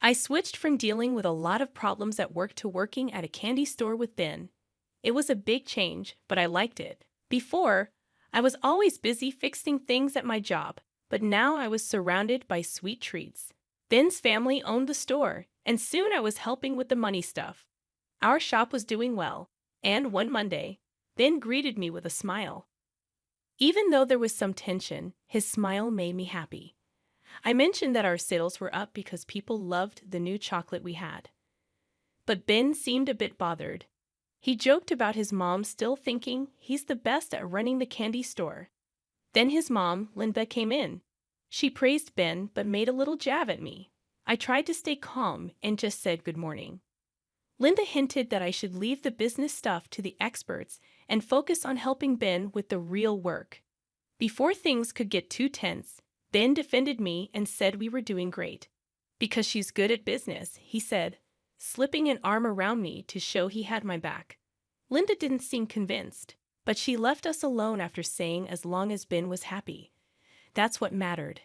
I switched from dealing with a lot of problems at work to working at a candy store with Ben. It was a big change, but I liked it. Before, I was always busy fixing things at my job, but now I was surrounded by sweet treats. Ben's family owned the store, and soon I was helping with the money stuff. Our shop was doing well, and one Monday, Ben greeted me with a smile. Even though there was some tension, his smile made me happy. I mentioned that our sales were up because people loved the new chocolate we had. But Ben seemed a bit bothered. He joked about his mom still thinking he's the best at running the candy store. Then his mom, Linda, came in. She praised Ben but made a little jab at me. I tried to stay calm and just said good morning. Linda hinted that I should leave the business stuff to the experts and focus on helping Ben with the real work. Before things could get too tense, Ben defended me and said we were doing great. Because she's good at business, he said, slipping an arm around me to show he had my back. Linda didn't seem convinced, but she left us alone after saying as long as Ben was happy. That's what mattered.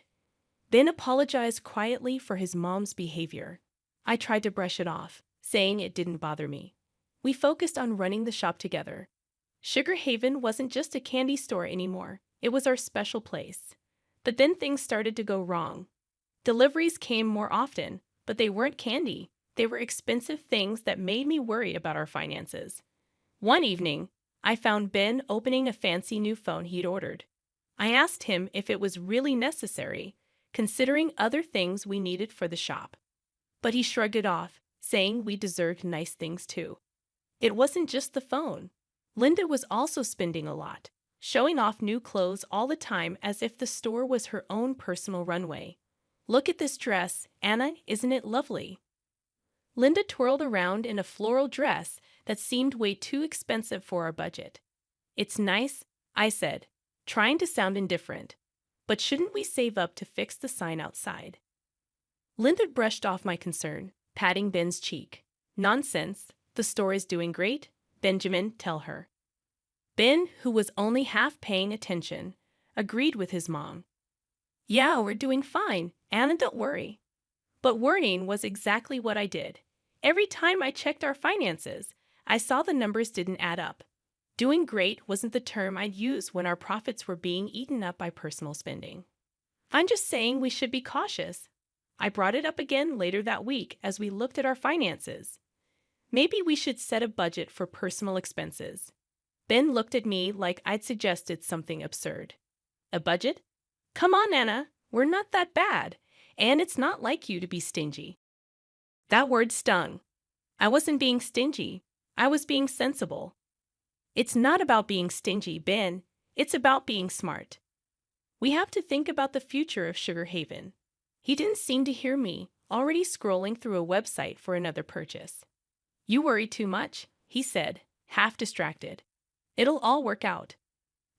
Ben apologized quietly for his mom's behavior. I tried to brush it off, saying it didn't bother me. We focused on running the shop together. Sugar Haven wasn't just a candy store anymore. It was our special place. But then things started to go wrong. Deliveries came more often, but they weren't candy. They were expensive things that made me worry about our finances. One evening, I found Ben opening a fancy new phone he'd ordered. I asked him if it was really necessary, considering other things we needed for the shop. But he shrugged it off, saying we deserved nice things too. It wasn't just the phone. Linda was also spending a lot, showing off new clothes all the time as if the store was her own personal runway. Look at this dress, Anna, isn't it lovely? Linda twirled around in a floral dress that seemed way too expensive for our budget. It's nice, I said, trying to sound indifferent. But shouldn't we save up to fix the sign outside? Linda brushed off my concern, patting Ben's cheek. Nonsense, the store is doing great, Benjamin, tell her. Ben, who was only half paying attention, agreed with his mom. Yeah, we're doing fine, Anna, don't worry. But worrying was exactly what I did. Every time I checked our finances, I saw the numbers didn't add up. Doing great wasn't the term I'd use when our profits were being eaten up by personal spending. I'm just saying we should be cautious. I brought it up again later that week as we looked at our finances. Maybe we should set a budget for personal expenses. Ben looked at me like I'd suggested something absurd. A budget? Come on, Anna, we're not that bad, and it's not like you to be stingy. That word stung. I wasn't being stingy. I was being sensible. It's not about being stingy, Ben. It's about being smart. We have to think about the future of Sugar Haven. He didn't seem to hear me, already scrolling through a website for another purchase. You worry too much, he said, half distracted. It'll all work out.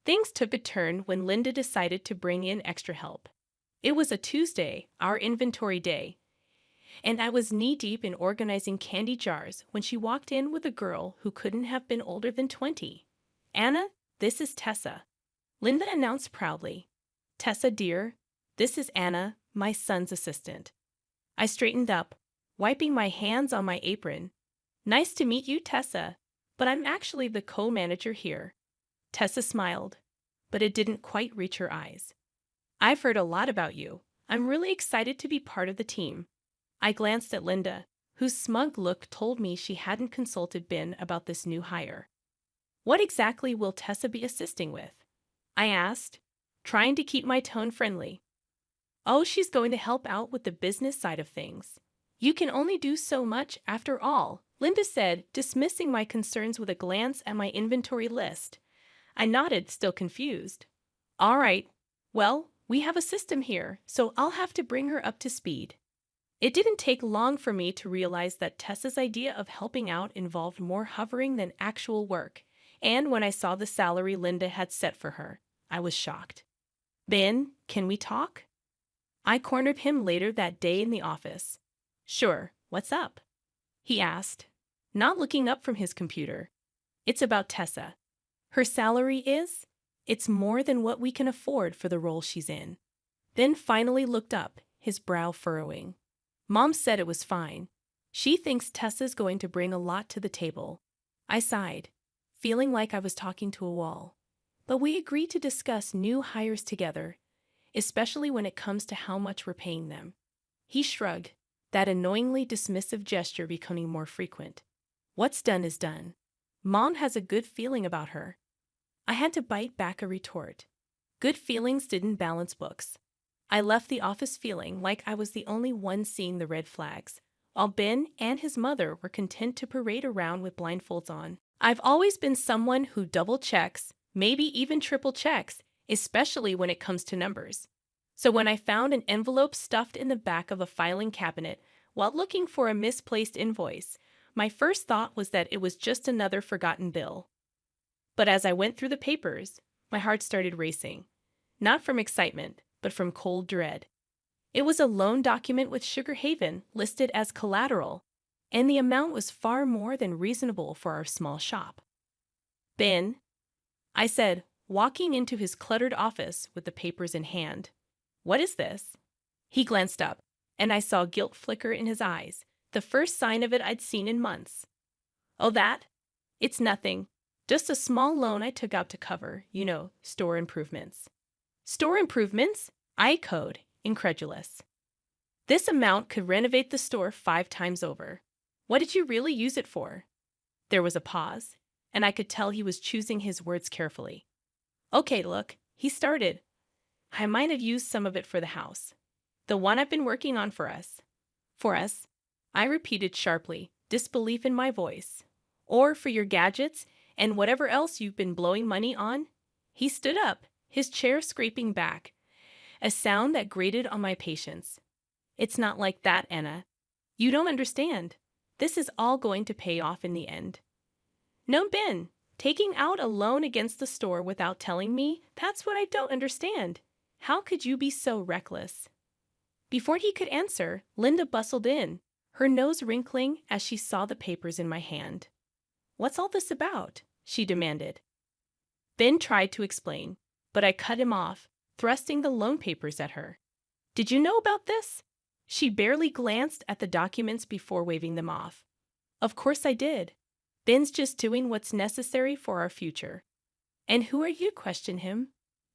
Things took a turn when Linda decided to bring in extra help. It was a Tuesday, our inventory day, and I was knee-deep in organizing candy jars when she walked in with a girl who couldn't have been older than 20. Anna, this is Tessa, Linda announced proudly. Tessa, dear, this is Anna, my son's assistant. I straightened up, wiping my hands on my apron. Nice to meet you, Tessa, but I'm actually the co-manager here. Tessa smiled, but it didn't quite reach her eyes. I've heard a lot about you. I'm really excited to be part of the team. I glanced at Linda, whose smug look told me she hadn't consulted Ben about this new hire. What exactly will Tessa be assisting with? I asked, trying to keep my tone friendly. Oh, she's going to help out with the business side of things. You can only do so much after all, Linda said, dismissing my concerns with a glance at my inventory list. I nodded, still confused. All right, well, we have a system here, so I'll have to bring her up to speed. It didn't take long for me to realize that Tessa's idea of helping out involved more hovering than actual work, and when I saw the salary Linda had set for her, I was shocked. Ben, can we talk? I cornered him later that day in the office. Sure, what's up? He asked, not looking up from his computer. It's about Tessa. Her salary is? It's more than what we can afford for the role she's in. Ben finally looked up, his brow furrowing. Mom said it was fine. She thinks Tessa's going to bring a lot to the table. I sighed, feeling like I was talking to a wall. But we agreed to discuss new hires together, especially when it comes to how much we're paying them. He shrugged, that annoyingly dismissive gesture becoming more frequent. What's done is done. Mom has a good feeling about her. I had to bite back a retort. Good feelings didn't balance books. I left the office feeling like I was the only one seeing the red flags, while Ben and his mother were content to parade around with blindfolds on. I've always been someone who double checks, maybe even triple checks, especially when it comes to numbers. So when I found an envelope stuffed in the back of a filing cabinet while looking for a misplaced invoice, my first thought was that it was just another forgotten bill. But as I went through the papers, my heart started racing. Not from excitement, but from cold dread. It was a loan document with Sugar Haven listed as collateral, and the amount was far more than reasonable for our small shop. Ben, I said, walking into his cluttered office with the papers in hand. What is this? He glanced up, and I saw guilt flicker in his eyes, the first sign of it I'd seen in months. Oh, that? It's nothing. Just a small loan I took out to cover, store improvements. Store improvements? I echoed, incredulous. This amount could renovate the store 5 times over. What did you really use it for? There was a pause, and I could tell he was choosing his words carefully. Okay, look, he started. I might have used some of it for the house. The one I've been working on for us. For us, I repeated sharply, disbelief in my voice. Or for your gadgets and whatever else you've been blowing money on. He stood up, his chair scraping back, a sound that grated on my patience. It's not like that, Anna. You don't understand. This is all going to pay off in the end. No, Ben, taking out a loan against the store without telling me, that's what I don't understand. How could you be so reckless? Before he could answer, Linda bustled in, her nose wrinkling as she saw the papers in my hand. What's all this about? She demanded. Ben tried to explain, but I cut him off, thrusting the loan papers at her. Did you know about this? She barely glanced at the documents before waving them off. Of course I did. Ben's just doing what's necessary for our future. And who are you to question him?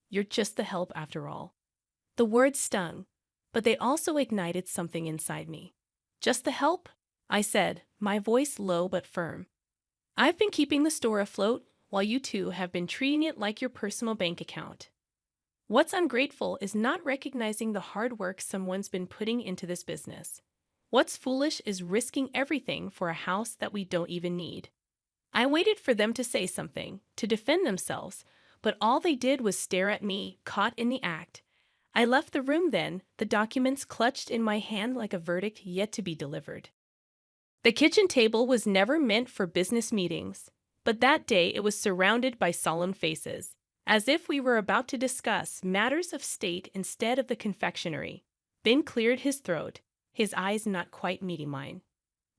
You're just the help after all. The words stung, but they also ignited something inside me. Just the help? I said, my voice low but firm. I've been keeping the store afloat while you two have been treating it like your personal bank account. What's ungrateful is not recognizing the hard work someone's been putting into this business. What's foolish is risking everything for a house that we don't even need. I waited for them to say something, to defend themselves, but all they did was stare at me, caught in the act. I left the room then, the documents clutched in my hand like a verdict yet to be delivered. The kitchen table was never meant for business meetings, but that day it was surrounded by solemn faces, as if we were about to discuss matters of state instead of the confectionery. Ben cleared his throat, his eyes not quite meeting mine.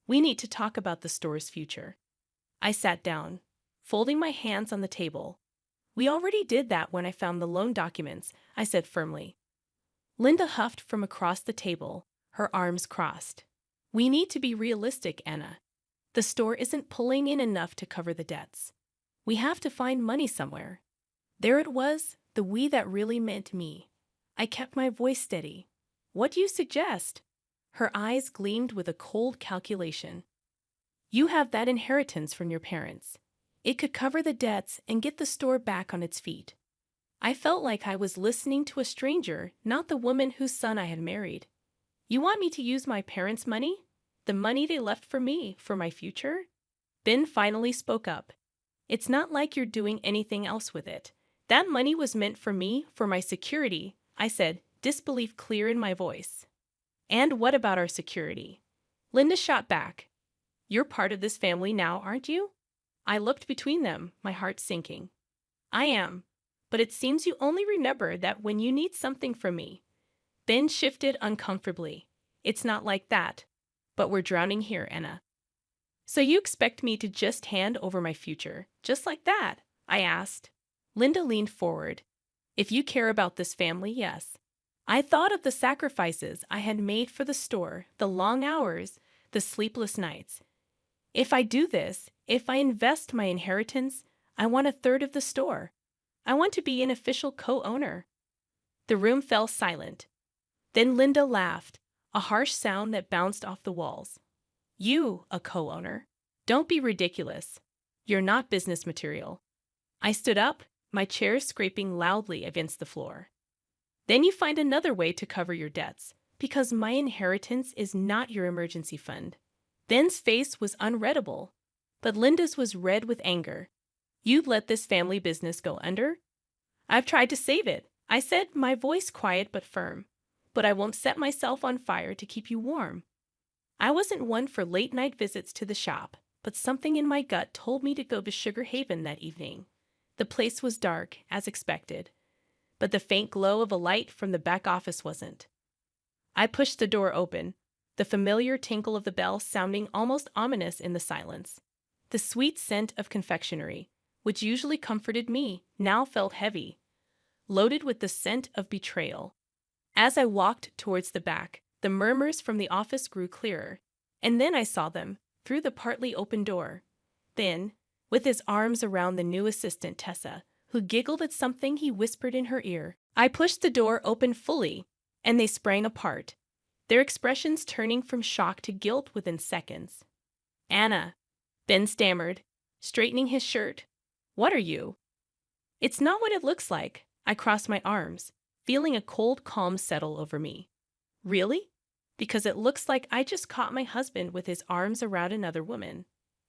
We need to talk about the store's future. I sat down, folding my hands on the table. We already did that when I found the loan documents, I said firmly. Linda huffed from across the table, her arms crossed. We need to be realistic, Anna. The store isn't pulling in enough to cover the debts. We have to find money somewhere. There it was, the we that really meant me. I kept my voice steady. What do you suggest? Her eyes gleamed with a cold calculation. You have that inheritance from your parents. It could cover the debts and get the store back on its feet. I felt like I was listening to a stranger, not the woman whose son I had married. You want me to use my parents' money? The money they left for me, for my future? Ben finally spoke up. It's not like you're doing anything else with it. That money was meant for me, for my security, I said, disbelief clear in my voice. And what about our security? Linda shot back. You're part of this family now, aren't you? I looked between them, my heart sinking. I am, but it seems you only remember that when you need something from me. Ben shifted uncomfortably. It's not like that, but we're drowning here, Anna. So you expect me to just hand over my future, just like that? I asked. Linda leaned forward. If you care about this family, yes. I thought of the sacrifices I had made for the store, the long hours, the sleepless nights. If I do this, if I invest my inheritance, I want a third of the store. I want to be an official co-owner. The room fell silent. Then Linda laughed, a harsh sound that bounced off the walls. You, a co-owner. Don't be ridiculous. You're not business material. I stood up, my chair scraping loudly against the floor. Then you find another way to cover your debts, because my inheritance is not your emergency fund. Ben's face was unreadable, but Linda's was red with anger. You'd let this family business go under? I've tried to save it, I said, my voice quiet but firm. But I won't set myself on fire to keep you warm. I wasn't one for late-night visits to the shop, but something in my gut told me to go to Sugar Haven that evening. The place was dark, as expected, but the faint glow of a light from the back office wasn't. I pushed the door open, the familiar tinkle of the bell sounding almost ominous in the silence. The sweet scent of confectionery, which usually comforted me, now felt heavy, loaded with the scent of betrayal. As I walked towards the back, the murmurs from the office grew clearer, and then I saw them, through the partly open door. Ben, with his arms around the new assistant Tessa, who giggled at something he whispered in her ear. I pushed the door open fully, and they sprang apart, their expressions turning from shock to guilt within seconds. Anna, Ben stammered, straightening his shirt. What are you? It's not what it looks like. I crossed my arms, feeling a cold calm settle over me. Really? Because it looks like I just caught my husband with his arms around another woman.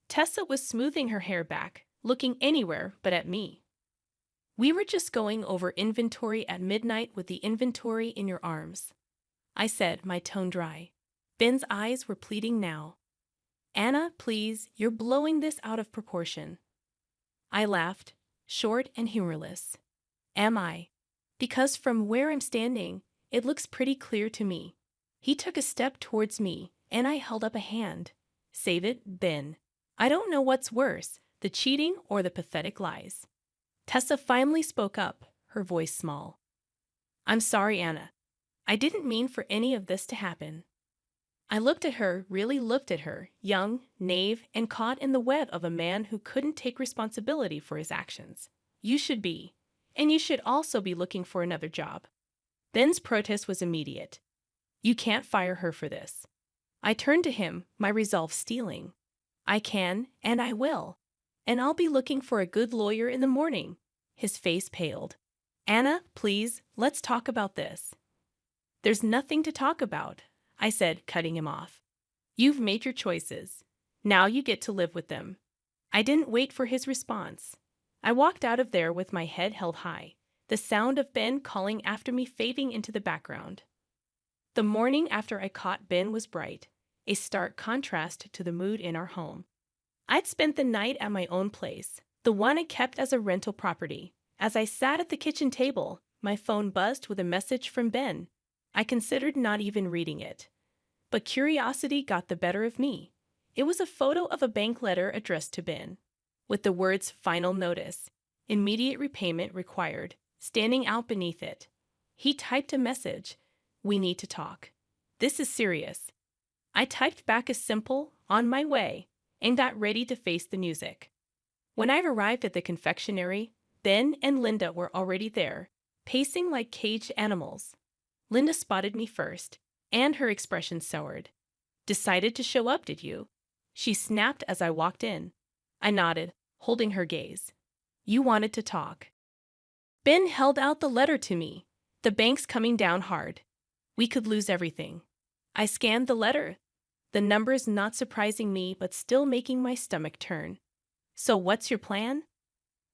Tessa was smoothing her hair back, looking anywhere but at me. We were just going over inventory at midnight with the inventory in your arms, I said, my tone dry. Ben's eyes were pleading now. Anna, please, you're blowing this out of proportion. I laughed, short and humorless. Am I? Because from where I'm standing, it looks pretty clear to me. He took a step towards me, and I held up a hand. Save it, Ben. I don't know what's worse, the cheating or the pathetic lies. Tessa finally spoke up, her voice small. I'm sorry, Anna. I didn't mean for any of this to happen. I looked at her, really looked at her, young, naive, and caught in the web of a man who couldn't take responsibility for his actions. You should be. And you should also be looking for another job. Ben's protest was immediate. You can't fire her for this. I turned to him, my resolve steeling. I can, and I will. And I'll be looking for a good lawyer in the morning. His face paled. Anna, please, let's talk about this. There's nothing to talk about, I said, cutting him off. You've made your choices. Now you get to live with them. I didn't wait for his response. I walked out of there with my head held high, the sound of Ben calling after me fading into the background. The morning after I caught Ben was bright, a stark contrast to the mood in our home. I'd spent the night at my own place, the one I kept as a rental property. As I sat at the kitchen table, my phone buzzed with a message from Ben. I considered not even reading it. But curiosity got the better of me. It was a photo of a bank letter addressed to Ben, with the words "Final Notice, Immediate Repayment Required," standing out beneath it. He typed a message. We need to talk. This is serious. I typed back a simple, on my way, and got ready to face the music. When I arrived at the confectionery, Ben and Linda were already there, pacing like caged animals. Linda spotted me first, and her expression soured. Decided to show up, did you? She snapped as I walked in. I nodded, holding her gaze. You wanted to talk. Ben held out the letter to me. The bank's coming down hard. We could lose everything. I scanned the letter, the numbers not surprising me but still making my stomach turn. So what's your plan?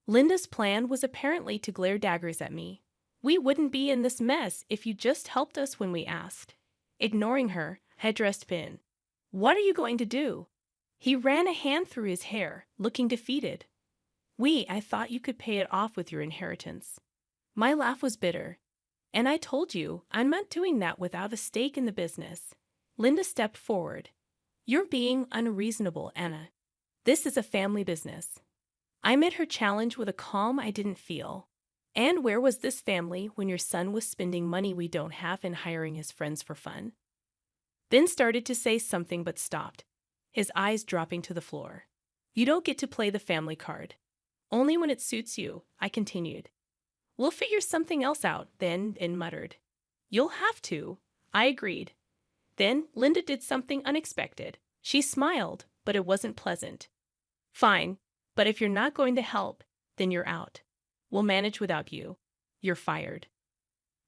Linda's plan was apparently to glare daggers at me. We wouldn't be in this mess if you just helped us when we asked. Ignoring her, I addressed Ben. What are you going to do? He ran a hand through his hair, looking defeated. I thought you could pay it off with your inheritance. My laugh was bitter. And I told you, I'm not doing that without a stake in the business. Linda stepped forward. You're being unreasonable, Anna. This is a family business. I met her challenge with a calm I didn't feel. And where was this family when your son was spending money we don't have and hiring his friends for fun? Ben started to say something but stopped, his eyes dropping to the floor. You don't get to play the family card. Only when it suits you, I continued. We'll figure something else out, then, Ben muttered. You'll have to, I agreed. Then Linda did something unexpected. She smiled, but it wasn't pleasant. Fine, but if you're not going to help, then you're out. We'll manage without you. You're fired.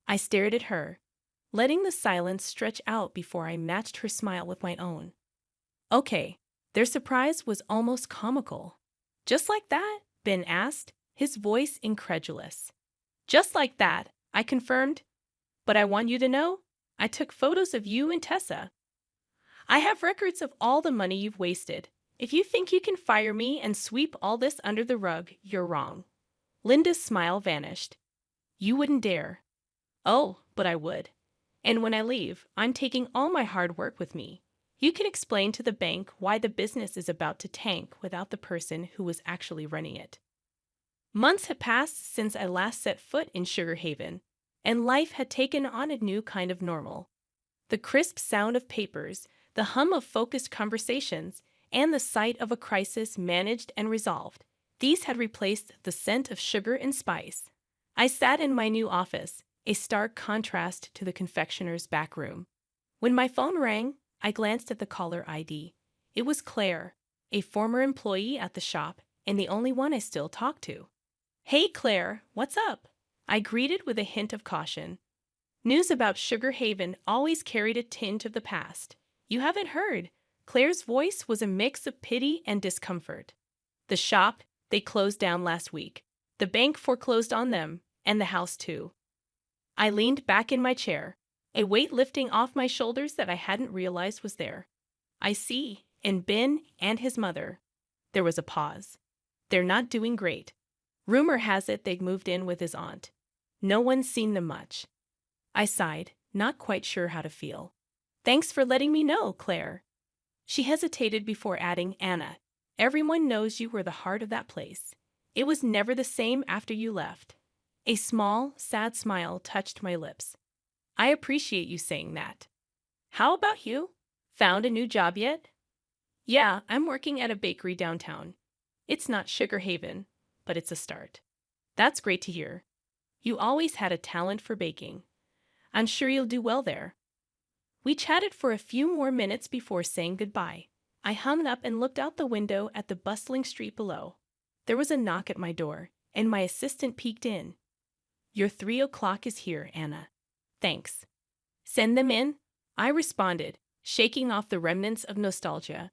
I stared at her, letting the silence stretch out before I matched her smile with my own. Okay, their surprise was almost comical. Just like that? Ben asked, his voice incredulous. Just like that, I confirmed. But I want you to know, I took photos of you and Tessa. I have records of all the money you've wasted. If you think you can fire me and sweep all this under the rug, you're wrong. Linda's smile vanished. You wouldn't dare. Oh, but I would. And when I leave, I'm taking all my hard work with me. You can explain to the bank why the business is about to tank without the person who was actually running it. Months had passed since I last set foot in Sugar Haven, and life had taken on a new kind of normal. The crisp sound of papers, the hum of focused conversations, and the sight of a crisis managed and resolved, these had replaced the scent of sugar and spice. I sat in my new office, a stark contrast to the confectioner's back room. When my phone rang, I glanced at the caller ID. It was Claire, a former employee at the shop, and the only one I still talked to. Hey Claire, what's up? I greeted with a hint of caution. News about Sugar Haven always carried a tint of the past. You haven't heard. Claire's voice was a mix of pity and discomfort. The shop, they closed down last week. The bank foreclosed on them, and the house too. I leaned back in my chair, a weight lifting off my shoulders that I hadn't realized was there. I see, and Ben and his mother. There was a pause. They're not doing great. Rumor has it they've moved in with his aunt. No one's seen them much. I sighed, not quite sure how to feel. Thanks for letting me know, Claire. She hesitated before adding, Anna, everyone knows you were the heart of that place. It was never the same after you left. A small, sad smile touched my lips. I appreciate you saying that. How about you? Found a new job yet? Yeah, I'm working at a bakery downtown. It's not Sugar Haven, but it's a start. That's great to hear. You always had a talent for baking. I'm sure you'll do well there. We chatted for a few more minutes before saying goodbye. I hummed up and looked out the window at the bustling street below. There was a knock at my door, and my assistant peeked in. Your 3 o'clock is here, Anna. Thanks. Send them in? I responded, shaking off the remnants of nostalgia.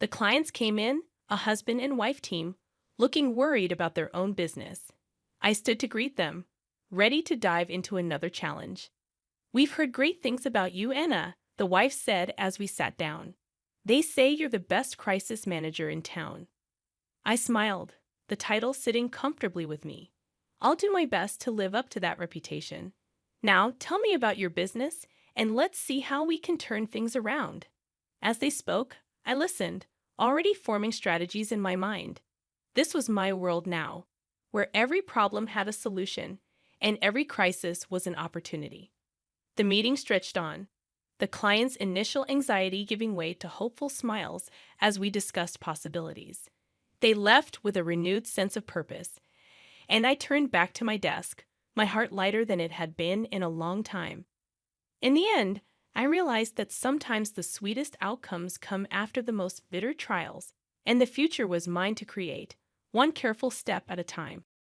The clients came in, a husband and wife team, looking worried about their own business. I stood to greet them, ready to dive into another challenge. We've heard great things about you, Anna, the wife said as we sat down. They say you're the best crisis manager in town. I smiled, the title sitting comfortably with me. I'll do my best to live up to that reputation. Now, tell me about your business, and let's see how we can turn things around. As they spoke, I listened, already forming strategies in my mind. This was my world now, where every problem had a solution, and every crisis was an opportunity. The meeting stretched on, the client's initial anxiety giving way to hopeful smiles as we discussed possibilities. They left with a renewed sense of purpose, and I turned back to my desk, my heart lighter than it had been in a long time. In the end, I realized that sometimes the sweetest outcomes come after the most bitter trials, and the future was mine to create, one careful step at a time.